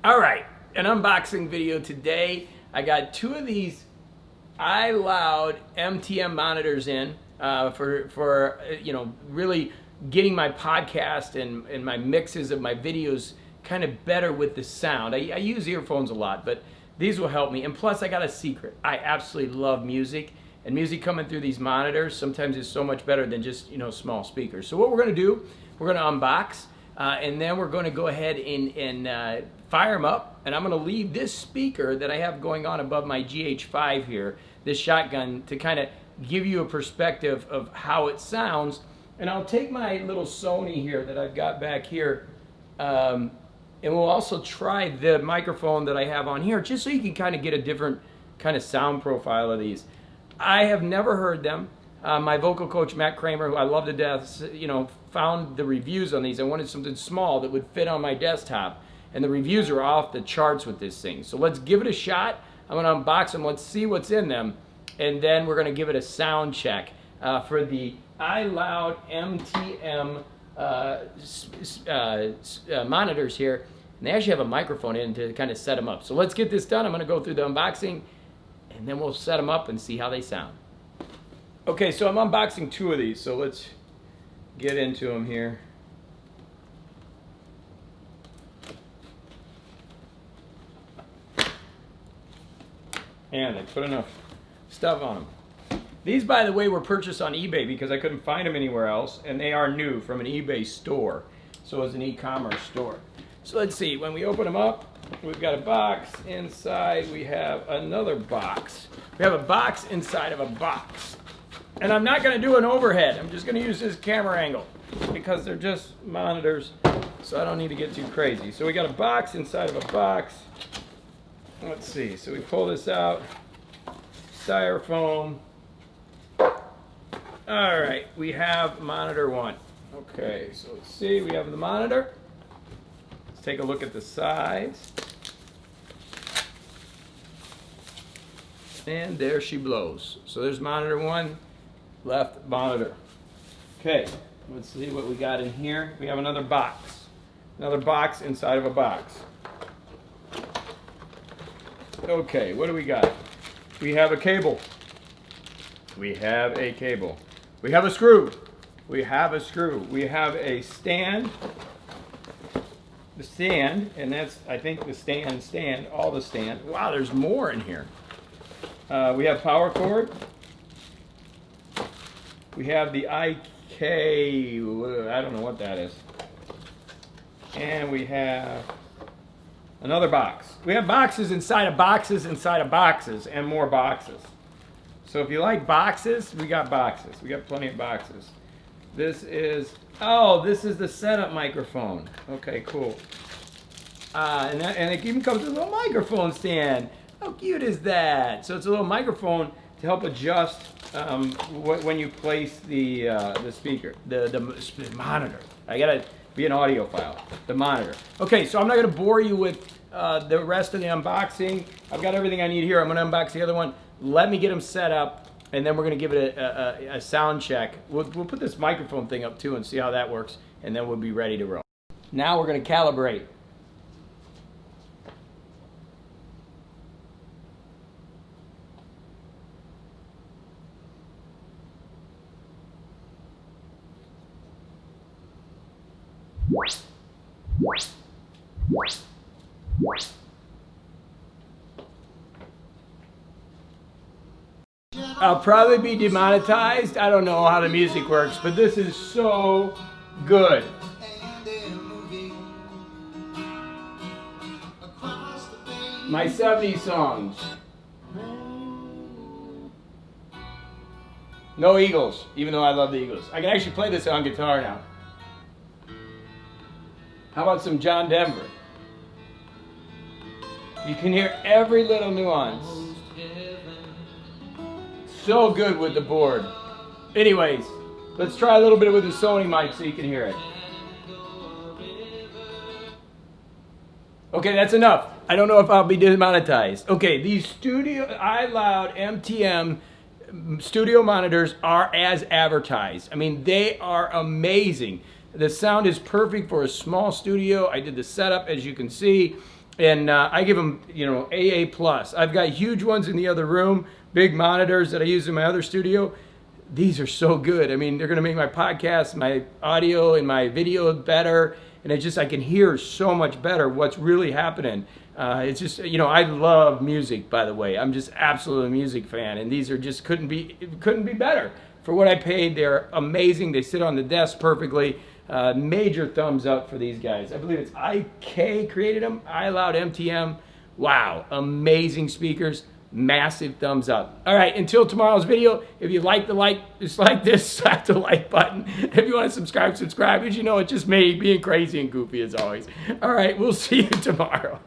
All right, an unboxing video today. I got two of these iLoud MTM monitors in for really getting my podcast and my mixes of my videos kind of better with the sound. I use earphones a lot, but these will help me. And plus, I got a secret. I absolutely love music, and music coming through these monitors sometimes is so much better than just small speakers. So what we're going to do, we're going to unbox. And then we're going to go ahead and fire them up, and I'm going to leave this speaker that I have going on above my GH5 here, this shotgun, to kind of give you a perspective of how it sounds. And I'll take my little Sony here that I've got back here, and we'll also try the microphone that I have on here, just so you can kind of get a different kind of sound profile of these. I have never heard them. My vocal coach, Matt Kramer, who I love to death, found the reviews on these. I wanted something small that would fit on my desktop, and the reviews are off the charts with this thing. So let's give it a shot. I'm going to unbox them. Let's see what's in them, and then we're going to give it a sound check for the iLoud MTM monitors here. And they actually have a microphone in to kind of set them up. So let's get this done. I'm going to go through the unboxing, and then we'll set them up and see how they sound. Okay, so I'm unboxing two of these, so let's get into them here. And they put enough stuff on them. These, by the way, were purchased on eBay because I couldn't find them anywhere else, and they are new from an eBay store. So it's an e-commerce store. So let's see, when we open them up, we've got a box. Inside we have another box. We have a box inside of a box. And I'm not going to do an overhead. I'm just going to use this camera angle because they're just monitors, so I don't need to get too crazy. So we got a box inside of a box. Let's see. So we pull this out. Styrofoam. All right. We have monitor one. Okay. So let's see. We have the monitor. Let's take a look at the size. And there she blows. So there's monitor one. Left monitor. Okay, let's see what we got in here. We have another box. Another box inside of a box. Okay, what do we got? We have a cable. We have a cable. We have a screw. We have a screw. We have a stand. The stand, and that's, I think, the stand, all the stand. Wow, there's more in here. We have power cord. We have the IK, I don't know what that is. And we have another box. We have boxes inside of boxes inside of boxes and more boxes. So if you like boxes, we got boxes. We got plenty of boxes. This is the setup microphone. Okay, cool. And it even comes with a little microphone stand. How cute is that? So it's a little microphone to help adjust when you place the speaker, the monitor. I gotta be an audiophile. The monitor. Okay, so I'm not gonna bore you with the rest of the unboxing. I've got everything I need here. I'm gonna unbox the other one. Let me get them set up, and then we're gonna give it a sound check. We'll put this microphone thing up too and see how that works, and then we'll be ready to roll. Now we're gonna calibrate. I'll probably be demonetized. I don't know how the music works, but this is so good. My 70s songs. No Eagles, even though I love the Eagles. I can actually play this on guitar now. How about some John Denver? You can hear every little nuance. So good with the board. Anyways, let's try a little bit with the Sony mic so you can hear it. Okay, that's enough. I don't know if I'll be demonetized. Okay, these iLoud MTM studio monitors are as advertised. I mean, they are amazing. The sound is perfect for a small studio. I did the setup, as you can see. and I give them, you know, AA plus. I've got huge ones in the other room, big monitors that I use in my other studio. These are so good. I mean, they're gonna make my podcast, my audio and my video better, and I can hear so much better what's really happening. It's just, you know, I love music, by the way. I'm just absolutely a music fan, and these are just couldn't be better. For what I paid, they're amazing. They sit on the desk perfectly. Major thumbs up for these guys. I believe it's IK created them, iLoud MTM. Wow, amazing speakers. Massive thumbs up. All right, until tomorrow's video, if you like just like this, slap the like button. If you want to subscribe. As you know, it's just me being crazy and goofy as always. All right, we'll see you tomorrow.